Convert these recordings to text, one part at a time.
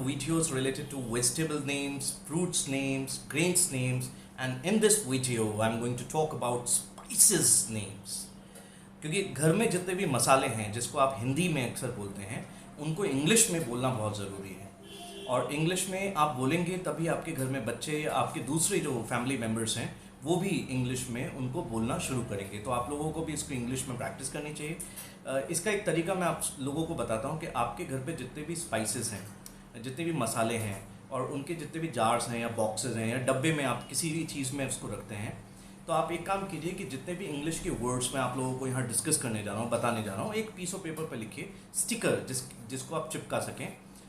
videos related to vegetable names, fruits names, grains names, and in this video I'm going to talk about spices names. क्योंकि घर में जितने भी मसाले हैं जिसको आप हिंदी में अक्सर बोलते हैं उनको इंग्लिश में बोलना बहुत ज़रूरी है, और इंग्लिश में आप बोलेंगे तभी आपके घर में बच्चे या आपके दूसरे जो फैमिली मेम्बर्स हैं वो भी इंग्लिश में उनको बोलना शुरू करेंगे। तो आप लोगों को भी इसको इंग्लिश में प्रैक्टिस करनी चाहिए। इसका एक तरीका मैं आप लोगों को बताता हूँ कि आपके घर पे जितने भी स्पाइसेस हैं, जितने भी मसाले हैं और उनके जितने भी जार्स हैं या बॉक्सेस हैं या डब्बे में आप किसी भी चीज़ में उसको रखते हैं, तो आप एक काम कीजिए कि जितने भी इंग्लिश के वर्ड्स मैं आप लोगों को यहाँ डिस्कस करने जा रहा हूँ, बताने जा रहा हूँ, एक पीस ऑफ पेपर पर लिखिए स्टिकर जिसको आप चिपका सकें,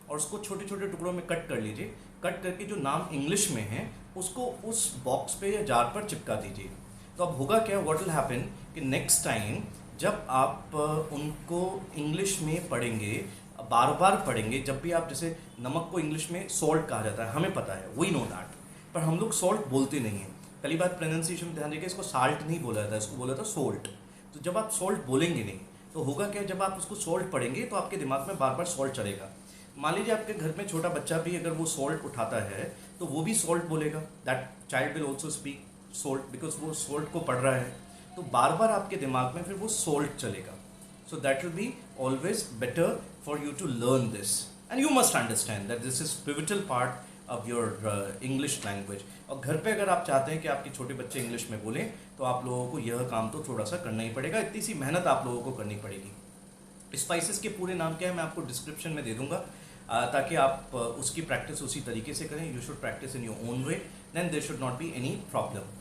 और उसको छोटे छोटे टुकड़ों में कट कर लीजिए। कट करके जो नाम इंग्लिश में है उसको उस बॉक्स पे या जार पर चिपका दीजिए। तो अब होगा क्या, व्हाट विल हैपन कि नेक्स्ट टाइम जब आप उनको इंग्लिश में पढ़ेंगे, बार बार पढ़ेंगे, जब भी आप, जैसे नमक को इंग्लिश में सॉल्ट कहा जाता है, हमें पता है, वी नो दैट, पर हम लोग सॉल्ट बोलते नहीं हैं। पहली बात प्रोनाउंसिएशन में ध्यान रखिए, इसको साल्ट नहीं बोला जाता, इसको बोला था सोल्ट। तो जब आप सॉल्ट बोलेंगे नहीं तो होगा क्या, जब आप उसको सॉल्ट पढ़ेंगे तो आपके दिमाग में बार बार सॉल्ट चलेगा। मान लीजिए आपके घर में छोटा बच्चा भी अगर वो सॉल्ट उठाता है तो वो भी सॉल्ट बोलेगा, that child will also speak salt, because वो सॉल्ट को पढ़ रहा है। तो बार बार आपके दिमाग में फिर वो सॉल्ट चलेगा। So that will be always better for you to learn this, and you must understand that this is pivotal part of your English language. और घर पे अगर आप चाहते हैं कि आपके छोटे बच्चे इंग्लिश में बोलें तो आप लोगों को यह काम तो थोड़ा सा करना ही पड़ेगा, इतनी सी मेहनत आप लोगों को करनी पड़ेगी। स्पाइसेस के पूरे नाम क्या है मैं आपको डिस्क्रिप्शन में दे दूंगा, ताकि आप उसकी प्रैक्टिस उसी तरीके से करें। You should practise in your own way, then there should not be any problem.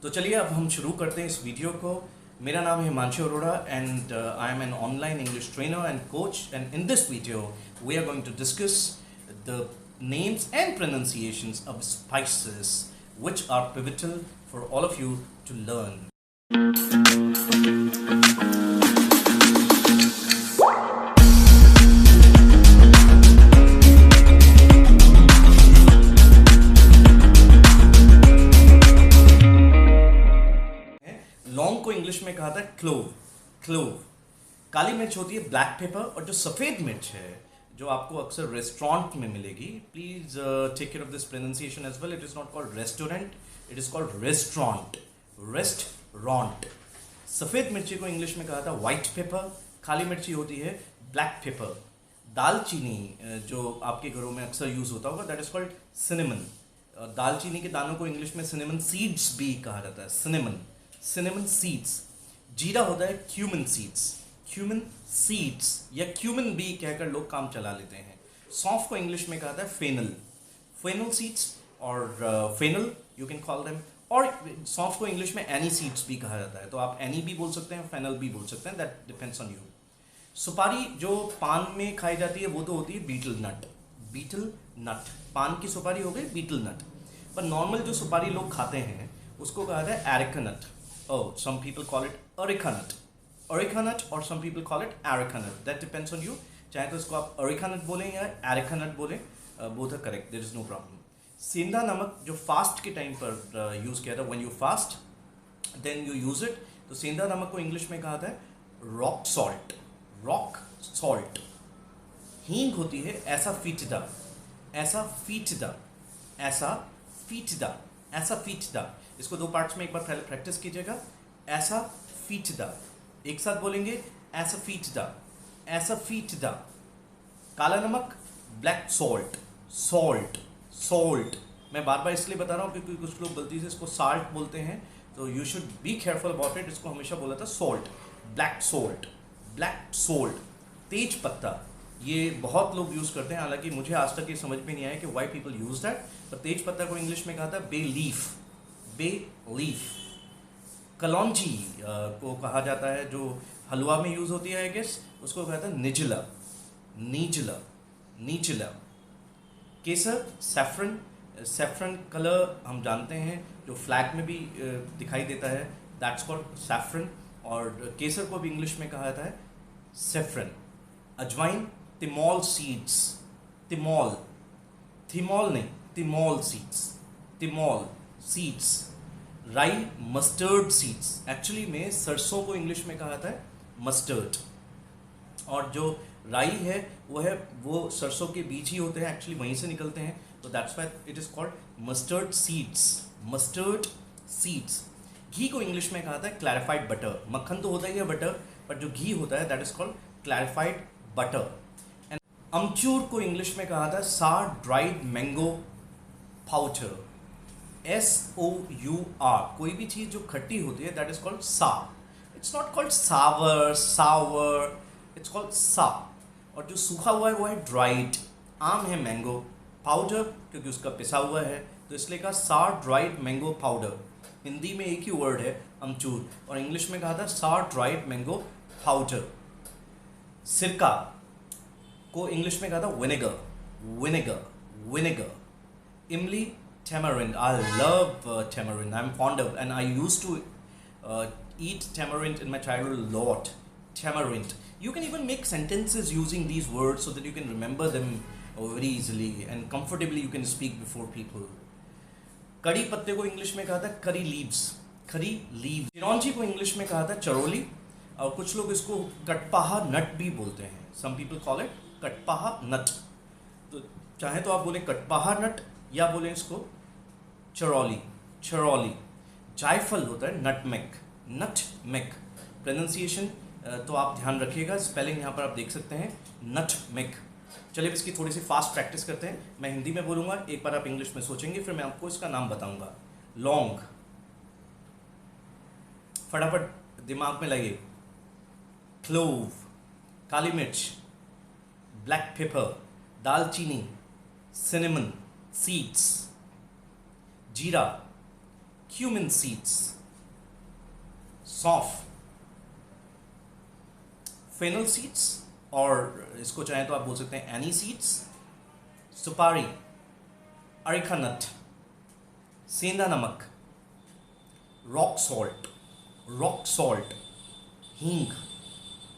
तो चलिए अब हम शुरू करते हैं इस वीडियो को। मेरा नाम है Himanshu Arora and I am an online English trainer and coach, and in this video we are going to discuss the names and pronunciations of spices which are pivotal for all of you to learn. लौंग को English में कहा था clove. Clove. काली मिर्च होती है black pepper, और जो सफ़ेद मिर्च है जो आपको अक्सर रेस्टोरेंट में मिलेगी, please take care of this pronunciation as well. It is not called restaurant, it is called restaurant. Restaurant. सफ़ेद मिर्ची को इंग्लिश में कहा था वाइट पेपर, काली मिर्ची होती है ब्लैक पेपर। दालचीनी जो आपके घरों में अक्सर यूज़ होता होगा, दैट इज़ कॉल्ड सिनेमन। दालचीनी के दानों को इंग्लिश में सिनेमन सीड्स भी कहा जाता है, सिनेमन सीड्स। जीरा होता है क्यूमिन सीड्स, क्यूमिन सीड्स या क्यूमिन बी कहकर लोग काम चला लेते हैं। सौंफ को इंग्लिश में कहा था फेनल, फेनल सीड्स और fennel you can call them, और सौंफ को इंग्लिश में एनी सीड्स भी कहा जाता है, तो आप एनी भी बोल सकते हैं, फेनल भी बोल सकते हैं, दैट डिपेंड्स ऑन यू। सुपारी जो पान में खाई जाती है वो तो होती है बीटल नट, बीटल नट। पान की सुपारी हो गई बीटल नट, पर नॉर्मल जो सुपारी लोग खाते हैं उसको कहा जाता है areca nut. Oh, some people call it areca nut, or some people call it areca nut. That depends on you. चाहे तो इसको आप areca nut बोलें या areca nut बोलें, both are correct. There is no problem. सेंधा नमक जो फास्ट के टाइम पर यूज़ किया था, when you fast, then you use it. तो सेंधा नमक को इंग्लिश में कहा था rock salt, rock salt. हींग होती है ऐसा फीटदा, ऐसा फीटदा, ऐसा फीटदा, ऐसा फीटदा। इसको दो पार्ट्स में एक बार पहले प्रैक्टिस कीजिएगा। ऐसा फीटदा, एक साथ बोलेंगे ऐसा फीटदा, ऐसा फीटदा। काला नमक ब्लैक सॉल्ट, सॉल्ट, सॉल्ट। मैं बार बार इसलिए बता रहा हूँ क्योंकि कुछ लोग गलती से इसको साल्ट बोलते हैं, तो you should be careful about it. इसको हमेशा बोला था salt, black salt, black salt. तेज पत्ता, ये बहुत लोग यूज़ करते हैं, हालांकि मुझे आज तक ये समझ में नहीं आया कि वाई पीपल यूज़ दैट, पर तेज पत्ता को इंग्लिश में कहा था बे लीफ, बे लीफ। कलौंजी को कहा जाता है जो हलवा में यूज़ होती है, आई गेस, उसको कहता है निजला, नीजला, नीचला। केसर, सैफरन, सैफरन कलर हम जानते हैं जो फ्लैग में भी दिखाई देता है, दैट्स कॉल्ड सैफरन, और केसर को भी इंग्लिश में कहा जाता है सेफरन। अजवाइन, तिमोल सीड्स, तिमोल, थिमोल नहीं, तिमोल सीड्स, तिमोल सीड्स। राई, मस्टर्ड सीड्स। एक्चुअली में सरसों को इंग्लिश में कहा जाता है मस्टर्ड। और जो राई है वो सरसों के बीज ही होते हैं, एक्चुअली वहीं से निकलते हैं, तो that's why it is called mustard seeds, mustard seeds. घी को इंग्लिश में कहा जाता है क्लैरिफाइड बटर। मक्खन तो होता ही है बटर, पर जो घी होता है that is called clarified butter. And अमचूर को इंग्लिश में कहा जाता है सार ड्राइड मैंगो पाउडर, SOUR। कोई भी चीज़ जो खट्टी होती है that is called sour. It's not called sour, sour, it's called sour. और जो सूखा हुआ है वो है ड्राइड। आम है मैंगो, पाउडर क्योंकि उसका पिसा हुआ है तो इसलिए कहा सार ड्राइड मैंगो पाउडर। हिंदी में एक ही वर्ड है अमचूर, और इंग्लिश में कहा था सार ड्राइड मैंगो पाउडर। सिरका को इंग्लिश में कहा था विनेगर, विनेगर, विनेगर। इमली tamarind. I love tamarind. I'm fond of, and I used to eat tamarind in my childhood a lot. Tamarind. You can even make sentences using these words so that you can remember them very easily and comfortably you can speak before people. कड़ी पत्ते को English में कहा था curry leaves, करी leave. चिरौंजी को English में कहा था चरोली, और कुछ लोग इसको कटपाहा नट भी बोलते हैं। सम पीपल कॉल इट कटपाहा नट। तो चाहे तो आप बोले कटपाहा नट या बोले इसको चरौली, चरौली। जायफल होता है नटमेग, नटमेग। प्रोनाउंसिएशन तो आप ध्यान रखिएगा, स्पेलिंग यहाँ पर आप देख सकते हैं नटमेग। चलिए इसकी थोड़ी सी फास्ट प्रैक्टिस करते हैं। मैं हिंदी में बोलूँगा, एक बार आप इंग्लिश में सोचेंगे, फिर मैं आपको इसका नाम बताऊंगा। लौंग, फटाफट दिमाग में लगे। क्लोव, काली मिर्च। ब्लैक पेपर, दालचीनी। सिनेमन सीड्स, जीरा, क्यूमिन सीड्स। सौंफ, फेनल सीड्स, और इसको चाहे तो आप बोल सकते हैं एनी सीड्स। सुपारी, अरेका नट। सेंधा नमक, रॉक सॉल्ट, रॉक सॉल्ट। हींग,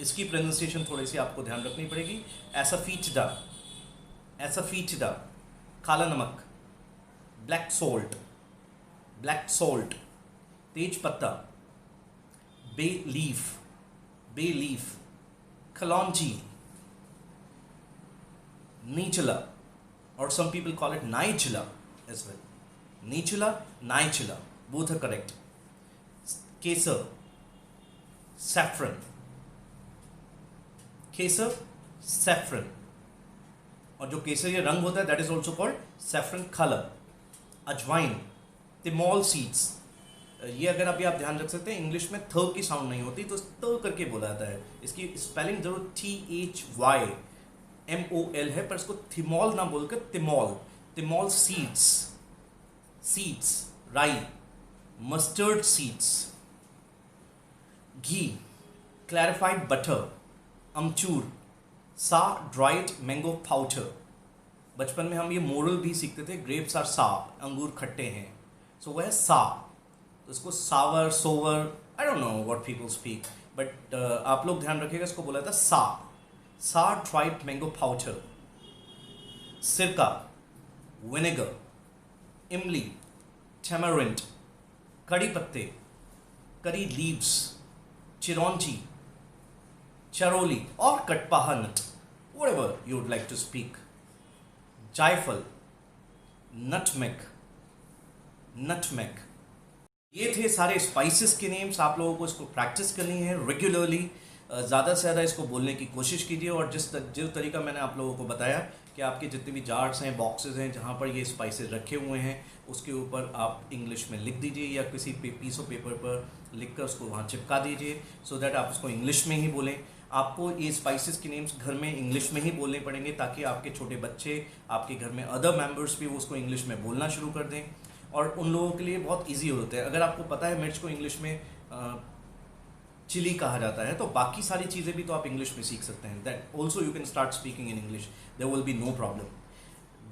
इसकी प्रोनाउंसिएशन थोड़ी सी आपको ध्यान रखनी पड़ेगी। एसाफीटिडा, एसाफीटिडा। काला नमक, ब्लैक सॉल्ट, ब्लैक सॉल्ट। तेज पत्ता, बे लीफ, बे लीफ। कलौंजी, नीचला, और some people call it Nigella as well. Nigella, Nigella, both are correct. Kesar, saffron, Kesar, saffron, और जो केसरिया रंग होता है that is also called saffron color. अजवाइन, तिमोल सीड्स। ये अगर अभी आप ध्यान रख सकते हैं, इंग्लिश में थ की साउंड नहीं होती तो त करके बोला जाता है। इसकी स्पेलिंग जरूर THYMOL है, पर इसको थिमोल ना बोलकर तिमोल, तिमोल सीड्स, सीड्स। राई, मस्टर्ड सीड्स। घी, क्लैरिफाइड बटर। अमचूर, सा ड्राइड मैंगो पाउडर। बचपन में हम ये मोरल भी सीखते थे, ग्रेप्स आर सा, अंगूर खट्टे हैं, सो वह है सा। तो इसको sour, sour, I don't know what people speak, but आप लोग ध्यान रखिएगा, इसको बोला था सा, सा ड्राइड मैंगो पाउडर। सिरका, विनेगर। इमली, टैमरिंड। कड़ी पत्ते, करी लीव्स। चिरौंजी, चरोली और कटपाहा nut, whatever you would like to speak. जायफल, नटमेग, नटमेग। ये थे सारे स्पाइसेस के नेम्स। आप लोगों को इसको प्रैक्टिस करनी है रेगुलरली, ज़्यादा से ज़्यादा इसको बोलने की कोशिश कीजिए। और जो तरीका मैंने आप लोगों को बताया कि आपके जितने भी जार्स हैं, बॉक्सेस हैं, जहाँ पर ये स्पाइसेस रखे हुए हैं, उसके ऊपर आप इंग्लिश में लिख दीजिए या किसी पीस ऑफ पेपर पर लिख कर उसको वहाँ चिपका दीजिए, सो दैट आप उसको इंग्लिश में ही बोलें। आपको ये स्पाइसेस के नेम्स घर में इंग्लिश में ही बोलने पड़ेंगे, ताकि आपके छोटे बच्चे, आपके घर में अदर मेंबर्स भी उसको इंग्लिश में बोलना शुरू कर दें, और उन लोगों के लिए बहुत इजी होता है। अगर आपको पता है मिर्च को इंग्लिश में चिली कहा जाता है, तो बाकी सारी चीज़ें भी तो आप इंग्लिश में सीख सकते हैं। That also you can start speaking in English, there will be no problem.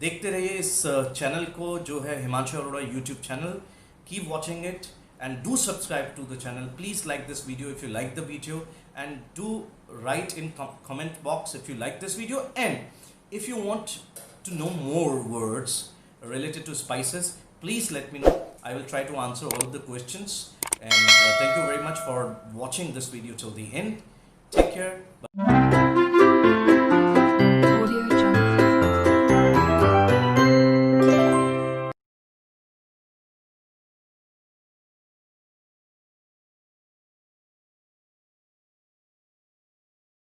देखते रहिए इस चैनल को, जो है Himanshu Arora YouTube channel. Keep watching it and do subscribe to the channel. Please like this video if you like the video, and do write in comment box if you like this video, and if you want to know more words related to spices, please let me know. I will try to answer all of the questions, and thank you very much for watching this video till the end. Take care. Bye.